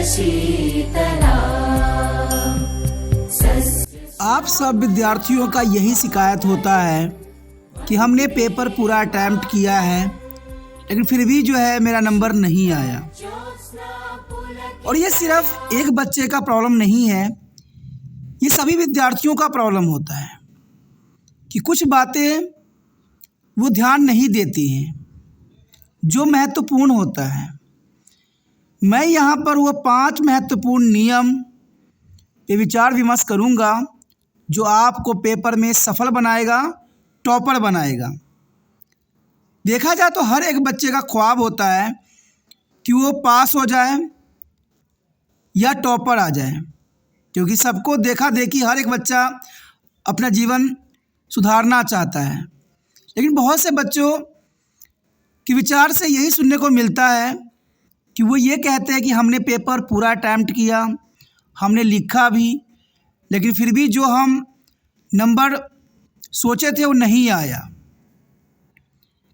शीतला आप सब विद्यार्थियों का यही शिकायत होता है कि हमने पेपर पूरा अटैम्प्ट किया है लेकिन फिर भी जो है मेरा नंबर नहीं आया। और ये सिर्फ एक बच्चे का प्रॉब्लम नहीं है, ये सभी विद्यार्थियों का प्रॉब्लम होता है कि कुछ बातें वो ध्यान नहीं देती हैं जो महत्वपूर्ण होता है। मैं यहाँ पर वो 5 महत्वपूर्ण नियम पे विचार विमर्श करूँगा जो आपको पेपर में सफल बनाएगा, टॉपर बनाएगा। देखा जाए तो हर एक बच्चे का ख्वाब होता है कि वो पास हो जाए या टॉपर आ जाए, क्योंकि सबको देखा देखी हर एक बच्चा अपना जीवन सुधारना चाहता है। लेकिन बहुत से बच्चों के विचार से यही सुनने को मिलता है कि वो ये कहते हैं कि हमने पेपर पूरा अटैम्प्ट किया, हमने लिखा भी, लेकिन फिर भी जो हम नंबर सोचे थे वो नहीं आया।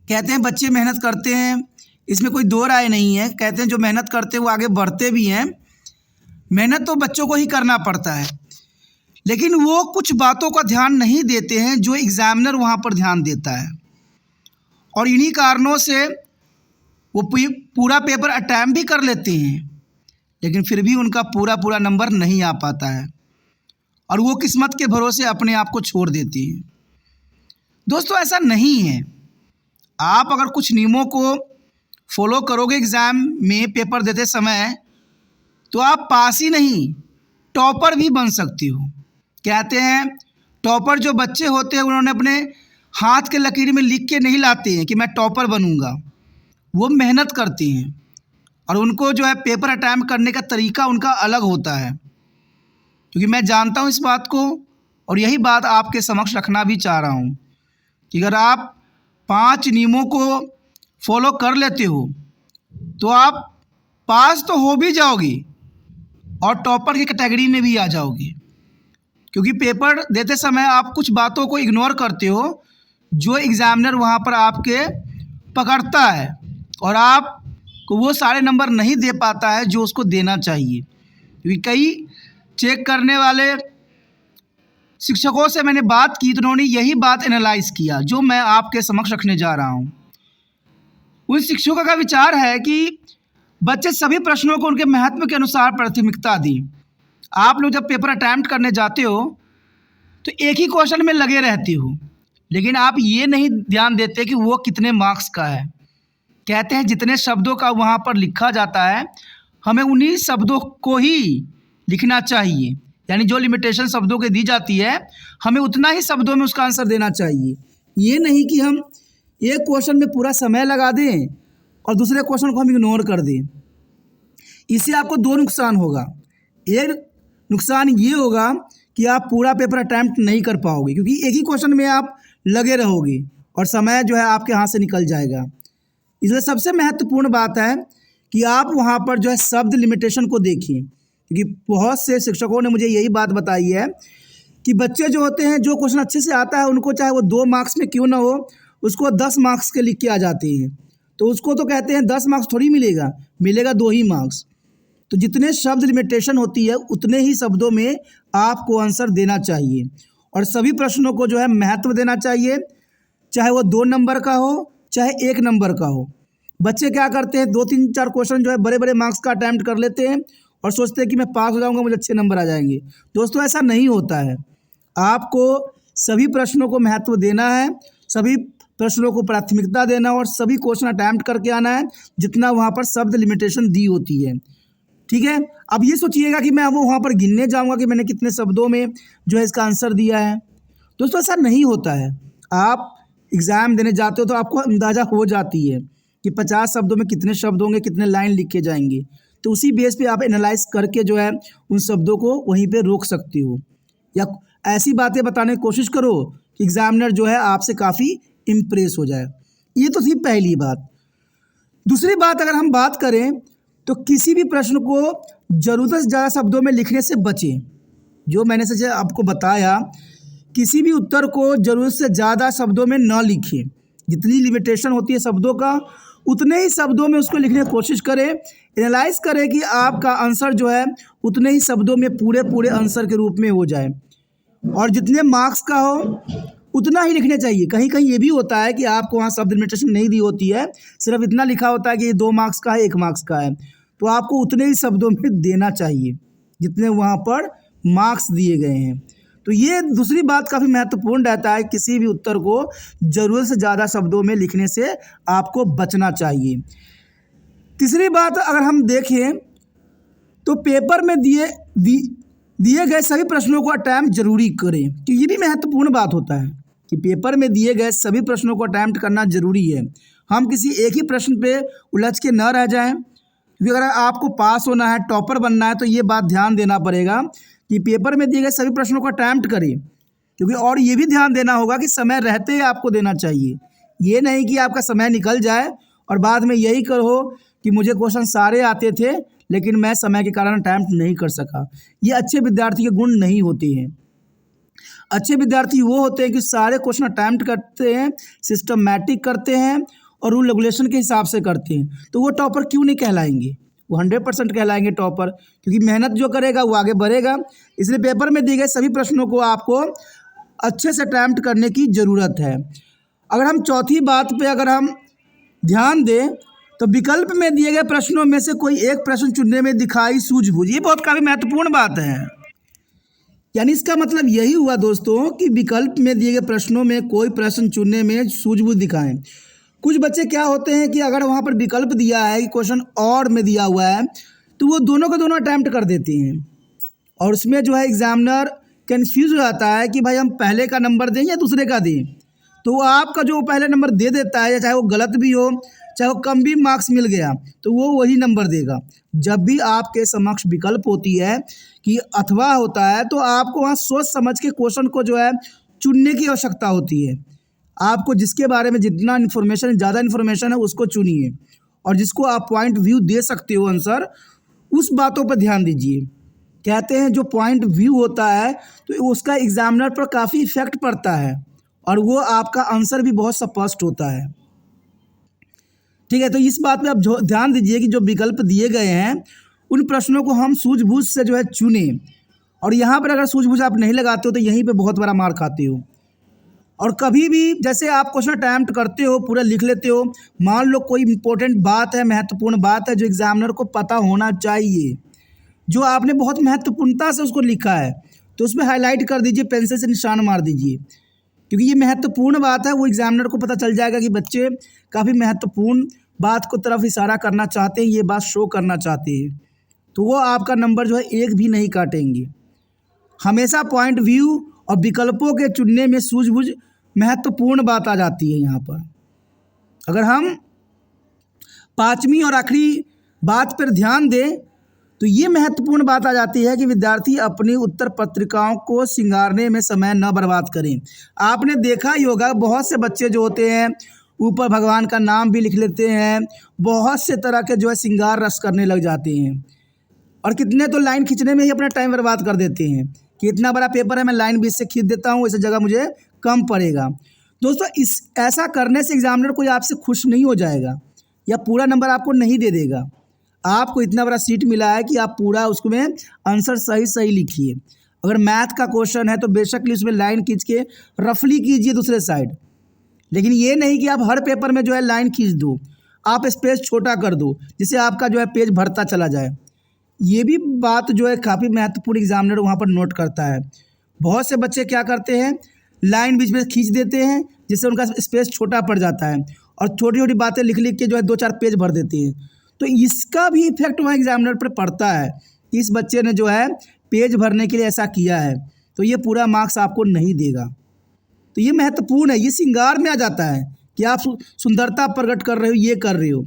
कहते हैं बच्चे मेहनत करते हैं, इसमें कोई दो राय नहीं है। कहते हैं जो मेहनत करते हैं वो आगे बढ़ते भी हैं। मेहनत तो बच्चों को ही करना पड़ता है, लेकिन वो कुछ बातों का ध्यान नहीं देते हैं जो एग्ज़ामिनर वहाँ पर ध्यान देता है। और इन्हीं कारणों से वो पूरा पेपर अटैम्प्ट भी कर लेते हैं, लेकिन फिर भी उनका पूरा नंबर नहीं आ पाता है और वो किस्मत के भरोसे अपने आप को छोड़ देती हैं। दोस्तों, ऐसा नहीं है। आप अगर कुछ नियमों को फॉलो करोगे एग्ज़ाम में पेपर देते समय, तो आप पास ही नहीं टॉपर भी बन सकती हो। कहते हैं टॉपर जो बच्चे होते हैं उन्होंने अपने हाथ के लकीर में लिख के नहीं लाते हैं कि मैं टॉपर बनूंगा। वो मेहनत करती हैं और उनको जो है पेपर अटैम्प्ट करने का तरीका उनका अलग होता है, क्योंकि मैं जानता हूँ इस बात को और यही बात आपके समक्ष रखना भी चाह रहा हूँ कि अगर आप 5 नियमों को फॉलो कर लेते हो तो आप पास तो हो भी जाओगे और टॉपर की कैटेगरी में भी आ जाओगे। क्योंकि पेपर देते समय आप कुछ बातों को इग्नोर करते हो जो एग्ज़ामिनर वहाँ पर आपके पकड़ता है और आपको वो सारे नंबर नहीं दे पाता है जो उसको देना चाहिए। क्योंकि कई चेक करने वाले शिक्षकों से मैंने बात की तो उन्होंने यही बात एनालाइज़ किया जो मैं आपके समक्ष रखने जा रहा हूँ। उन शिक्षकों का विचार है कि बच्चे सभी प्रश्नों को उनके महत्व के अनुसार प्राथमिकता दें। आप लोग जब पेपर अटैम्प्ट करने जाते हो तो एक ही क्वेश्चन में लगे रहते हो, लेकिन आप ये नहीं ध्यान देते कि वो कितने मार्क्स का है। कहते हैं जितने शब्दों का वहाँ पर लिखा जाता है हमें उन्हीं शब्दों को ही लिखना चाहिए, यानी जो लिमिटेशन शब्दों के दी जाती है हमें उतना ही शब्दों में उसका आंसर देना चाहिए। ये नहीं कि हम एक क्वेश्चन में पूरा समय लगा दें और दूसरे क्वेश्चन को हम इग्नोर कर दें। इससे आपको 2 नुकसान होगा। एक नुकसान ये होगा कि आप पूरा पेपर अटैम्प्ट नहीं कर पाओगे, क्योंकि एक ही क्वेश्चन में आप लगे रहोगे और समय जो है आपके हाथ से निकल जाएगा। इसलिए सबसे महत्वपूर्ण बात है कि आप वहाँ पर जो है शब्द लिमिटेशन को देखिए, क्योंकि बहुत से शिक्षकों ने मुझे यही बात बताई है कि बच्चे जो होते हैं जो क्वेश्चन अच्छे से आता है उनको चाहे वो 2 मार्क्स में क्यों ना हो उसको 10 मार्क्स के लिख के आ जाते हैं। तो उसको तो कहते हैं 10 मार्क्स थोड़ी मिलेगा 2 ही मार्क्स। तो जितने शब्द लिमिटेशन होती है उतने ही शब्दों में आपको आंसर देना चाहिए और सभी प्रश्नों को जो है महत्व देना चाहिए, चाहे वो 2 नंबर का हो चाहे 1 नंबर का हो। बच्चे क्या करते हैं 2, 3, 4 क्वेश्चन जो है बड़े मार्क्स का अटैम्प्ट कर लेते हैं और सोचते हैं कि मैं पास हो जाऊंगा, मुझे अच्छे नंबर आ जाएंगे। दोस्तों, ऐसा नहीं होता है। आपको सभी प्रश्नों को महत्व देना है, सभी प्रश्नों को प्राथमिकता देना और सभी क्वेश्चन अटैम्प्ट करके आना है जितना वहाँ पर शब्द लिमिटेशन दी होती है। ठीक है, अब ये सोचिएगा कि मैं वो वहाँ पर गिनने जाऊँगा कि मैंने कितने शब्दों में जो है इसका आंसर दिया है। दोस्तों, ऐसा नहीं होता है। आप एग्ज़ाम देने जाते हो तो आपको अंदाज़ा हो जाती है कि 50 शब्दों में कितने शब्द होंगे, कितने लाइन लिखे जाएंगे। तो उसी बेस पे आप एनालाइज करके जो है उन शब्दों को वहीं पे रोक सकते हो, या ऐसी बातें बताने की कोशिश करो कि एग्ज़ामिनर जो है आपसे काफ़ी इम्प्रेस हो जाए। ये तो थी पहली बात। दूसरी बात अगर हम बात करें तो किसी भी प्रश्न को ज़रूरत से ज़्यादा शब्दों में लिखने से बचें। जो मैंने से आपको बताया, किसी भी उत्तर को ज़रूरत से ज़्यादा शब्दों में न लिखें। जितनी लिमिटेशन होती है शब्दों का उतने ही शब्दों में उसको लिखने की कोशिश करें, एनालाइज करें कि आपका आंसर जो है उतने ही शब्दों में पूरे पूरे आंसर के रूप में हो जाए, और जितने मार्क्स का हो उतना ही लिखने चाहिए। कहीं कहीं ये भी होता है कि आपको वहाँ शब्द लिमिटेशन नहीं दी होती है, सिर्फ इतना लिखा होता है कि ये 2 मार्क्स का है, 1 मार्क्स का है, तो आपको उतने ही शब्दों में देना चाहिए जितने वहाँ पर मार्क्स दिए गए हैं। तो ये दूसरी बात काफ़ी महत्वपूर्ण रहता है, किसी भी उत्तर को ज़रूरत से ज़्यादा शब्दों में लिखने से आपको बचना चाहिए। तीसरी बात अगर हम देखें तो पेपर में दिए गए सभी प्रश्नों को अटैम्प्ट जरूरी करें, कि ये भी महत्वपूर्ण बात होता है कि पेपर में दिए गए सभी प्रश्नों को अटैम्प्ट करना जरूरी है। हम किसी एक ही प्रश्न पे उलझ के न रह जाएं, क्योंकि अगर आपको पास होना है, टॉपर बनना है, तो ये बात ध्यान देना पड़ेगा कि पेपर में दिए गए सभी प्रश्नों को अटैम्प्ट करें। क्योंकि और ये भी ध्यान देना होगा कि समय रहते ही आपको देना चाहिए, ये नहीं कि आपका समय निकल जाए और बाद में यही कहो कि मुझे क्वेश्चन सारे आते थे लेकिन मैं समय के कारण अटैम्प्ट नहीं कर सका। ये अच्छे विद्यार्थी के गुण नहीं होते हैं। अच्छे विद्यार्थी वो होते हैं कि सारे क्वेश्चन अटैम्प्ट करते हैं, सिस्टमैटिक करते हैं और रूल रेगुलेशन के हिसाब से करते हैं। तो वो टॉपर क्यों नहीं कहलाएंगे? वो 100% कहलाएंगे टॉपर, क्योंकि मेहनत जो करेगा वो आगे बढ़ेगा। इसलिए पेपर में दिए गए सभी प्रश्नों को आपको अच्छे से अटैम्प्ट करने की ज़रूरत है। अगर हम चौथी बात पे अगर हम ध्यान दें तो विकल्प में दिए गए प्रश्नों में से कोई एक प्रश्न चुनने में दिखाई सूझबूझ, ये बहुत काफ़ी महत्वपूर्ण बात है। यानी इसका मतलब यही हुआ दोस्तों कि विकल्प में दिए गए प्रश्नों में कोई प्रश्न चुनने में सूझबूझ दिखाएं। कुछ बच्चे क्या होते हैं कि अगर वहाँ पर विकल्प दिया है कि क्वेश्चन और में दिया हुआ है तो वो दोनों के दोनों अटैम्प्ट कर देते हैं, और उसमें जो है एग्जामिनर कन्फ्यूज हो जाता है कि भाई हम पहले का नंबर दें या दूसरे का दें। तो वो आपका जो पहले नंबर दे देता है, चाहे वो गलत भी हो, चाहे वो कम भी मार्क्स मिल गया, तो वो वही नंबर देगा। जब भी आपके समक्ष विकल्प होती है कि अथवा होता है, तो आपको वहाँ सोच समझ के क्वेश्चन को जो है चुनने की आवश्यकता होती है। आपको जिसके बारे में जितना इन्फॉर्मेशन, ज़्यादा इन्फॉर्मेशन है उसको चुनिए, और जिसको आप पॉइंट व्यू दे सकते हो आंसर, उस बातों पर ध्यान दीजिए। कहते हैं जो पॉइंट व्यू होता है तो उसका एग्जामिनर पर काफ़ी इफेक्ट पड़ता है, और वो आपका आंसर भी बहुत स्पष्ट होता है। ठीक है, तो इस बात पे आप ध्यान दीजिए कि जो विकल्प दिए गए हैं उन प्रश्नों को हम सूझबूझ से जो है चुने, और यहाँ पर अगर सूझबूझ आप नहीं लगाते हो तो यहीं पे बहुत बड़ा मार खाते हो। और कभी भी जैसे आप क्वेश्चन अटैम्प्ट करते हो, पूरा लिख लेते हो, मान लो कोई इंपॉर्टेंट बात है, महत्वपूर्ण बात है जो एग्जामिनर को पता होना चाहिए, जो आपने बहुत महत्वपूर्णता से उसको लिखा है, तो उसमें हाईलाइट कर दीजिए, पेंसिल से निशान मार दीजिए, क्योंकि ये महत्वपूर्ण बात है। वो एग्जामिनर को पता चल जाएगा कि बच्चे काफ़ी महत्वपूर्ण बात को तरफ इशारा करना चाहते हैं, ये बात शो करना चाहते हैं, तो वो आपका नंबर जो है एक भी नहीं काटेंगे। हमेशा पॉइंट व्यू और विकल्पों के चुनने में सूझबूझ महत्वपूर्ण बात आ जाती है। यहाँ पर अगर हम पांचवी और आखिरी बात पर ध्यान दें तो ये महत्वपूर्ण बात आ जाती है कि विद्यार्थी अपनी उत्तर पत्रिकाओं को सिंगारने में समय न बर्बाद करें। आपने देखा ही होगा, बहुत से बच्चे जो होते हैं ऊपर भगवान का नाम भी लिख लेते हैं, बहुत से तरह के जो है श्रृंगार रस करने लग जाते हैं, और कितने तो लाइन खींचने में ही अपना टाइम बर्बाद कर देते हैं कि इतना बड़ा पेपर है, मैं लाइन 20 से खींच देता हूँ, इस जगह मुझे कम पड़ेगा। दोस्तों ऐसा करने से एग्जामिनर कोई आपसे खुश नहीं हो जाएगा या पूरा नंबर आपको नहीं दे देगा। आपको इतना बड़ा सीट मिला है कि आप पूरा उसमें आंसर सही लिखिए। अगर मैथ का क्वेश्चन है तो बेशक उसमें लाइन खींच के रफली कीजिए दूसरे साइड, लेकिन ये नहीं कि आप हर पेपर में जो है लाइन खींच दो, आप स्पेस छोटा कर दो जिससे आपका जो है पेज भरता चला जाए। ये भी बात जो है काफ़ी महत्वपूर्ण एग्जामिनर वहाँ पर नोट करता है। बहुत से बच्चे क्या करते हैं, लाइन बीच में खींच देते हैं जिससे उनका स्पेस छोटा पड़ जाता है, और छोटी छोटी बातें लिख के जो है 2-4 पेज भर देते हैं। तो इसका भी इफेक्ट वहाँ एग्जामिनर पर पड़ता है कि इस बच्चे ने जो है पेज भरने के लिए ऐसा किया है, तो ये पूरा मार्क्स आपको नहीं देगा। तो ये महत्वपूर्ण है, ये श्रृंगार में आ जाता है कि आप सुंदरता प्रकट कर रहे हो, ये कर रहे हो।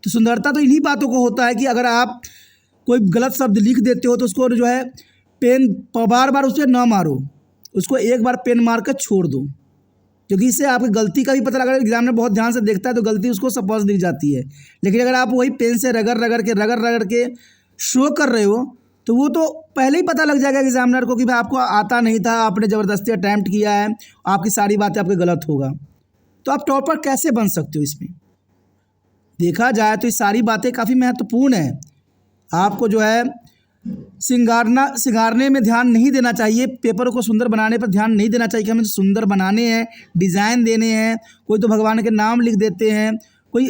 तो सुंदरता तो इन्हीं बातों को होता है कि अगर आप कोई गलत शब्द लिख देते हो तो उसको जो है पेन बार बार उसे ना मारो, उसको एक बार पेन मार कर छोड़ दो, क्योंकि इससे आपकी गलती का भी पता लगा। एग्जामिनर बहुत ध्यान से देखता है तो गलती उसको स्पष्ट दिख जाती है। लेकिन अगर आप वही पेन से रगड़ के शो कर रहे हो तो वो तो पहले ही पता लग जाएगा एग्जामिनर को कि भाई आपको आता नहीं था, आपने ज़बरदस्ती अटैम्प्ट किया है, आपकी सारी बातें आपके गलत होगा। तो आप टॉपर कैसे बन सकते हो इसमें? देखा जाए तो ये सारी बातें काफ़ी महत्वपूर्ण हैं। आपको जो है सिंगारने में ध्यान नहीं देना चाहिए, पेपर को सुंदर बनाने पर ध्यान नहीं देना चाहिए कि हमें सुंदर बनाने हैं, डिज़ाइन देने हैं। कोई तो भगवान के नाम लिख देते हैं, कोई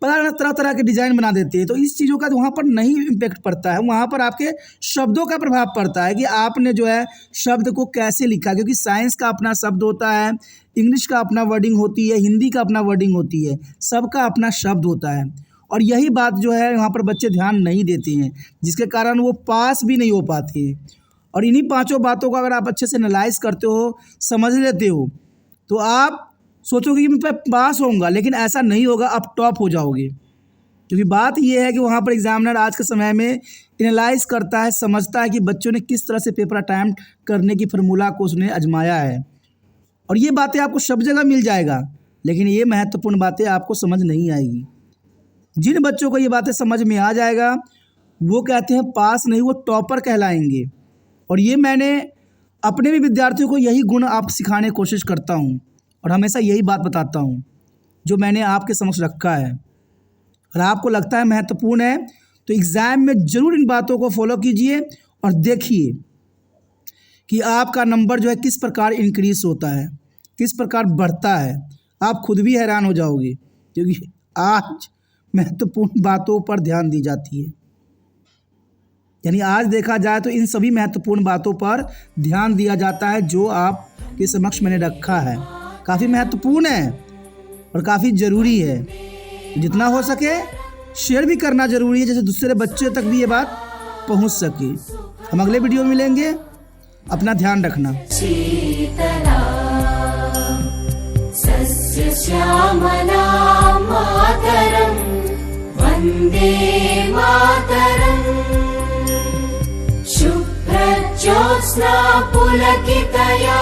पता नहीं तरह तरह के डिज़ाइन बना देते हैं। तो इस चीज़ों का वहाँ पर नहीं इम्पेक्ट पड़ता है, वहाँ पर आपके शब्दों का प्रभाव पड़ता है कि आपने जो है शब्द को कैसे लिखा। क्योंकि साइंस का अपना शब्द होता है, इंग्लिश का अपना वर्डिंग होती है, हिंदी का अपना वर्डिंग होती है, सबका अपना शब्द होता है। और यही बात जो है यहाँ पर बच्चे ध्यान नहीं देते हैं, जिसके कारण वो पास भी नहीं हो पाते हैं। और इन्हीं पांचों बातों को अगर आप अच्छे से एनालाइज करते हो, समझ लेते हो, तो आप सोचोगे कि मैं पास होऊंगा, लेकिन ऐसा नहीं होगा, आप टॉप हो जाओगे। क्योंकि बात ये है कि वहाँ पर एग्जामिनर आज के समय में एनालाइज करता है, समझता है कि बच्चों ने किस तरह से पेपर अटैम्प्ट करने की फार्मूला को उसने आजमाया है। और ये बातें आपको सब जगह मिल जाएगा, लेकिन ये महत्वपूर्ण बातें आपको समझ नहीं आएगी। जिन बच्चों को ये बातें समझ में आ जाएगा वो कहते हैं पास नहीं, वो टॉपर कहलाएंगे। और ये मैंने अपने भी विद्यार्थियों को यही गुण आप सिखाने की कोशिश करता हूँ और हमेशा यही बात बताता हूँ जो मैंने आपके समक्ष रखा है। और आपको लगता है महत्वपूर्ण है तो एग्ज़ाम में ज़रूर इन बातों को फॉलो कीजिए और देखिए कि आपका नंबर जो है किस प्रकार इंक्रीज़ होता है, किस प्रकार बढ़ता है। आप खुद भी हैरान हो जाओगे, क्योंकि आज महत्वपूर्ण बातों पर ध्यान दी जाती है। यानी आज देखा जाए तो इन सभी महत्वपूर्ण बातों पर ध्यान दिया जाता है जो आपके समक्ष मैंने रखा है। काफ़ी महत्वपूर्ण है और काफ़ी ज़रूरी है। जितना हो सके शेयर भी करना ज़रूरी है, जैसे दूसरे बच्चे तक भी ये बात पहुंच सके। हम अगले वीडियो में मिलेंगे, अपना ध्यान रखना। सस्य श्यामला मातरं वन्दे मातरं शुभ्रज्योत्स्ना पुलकितया।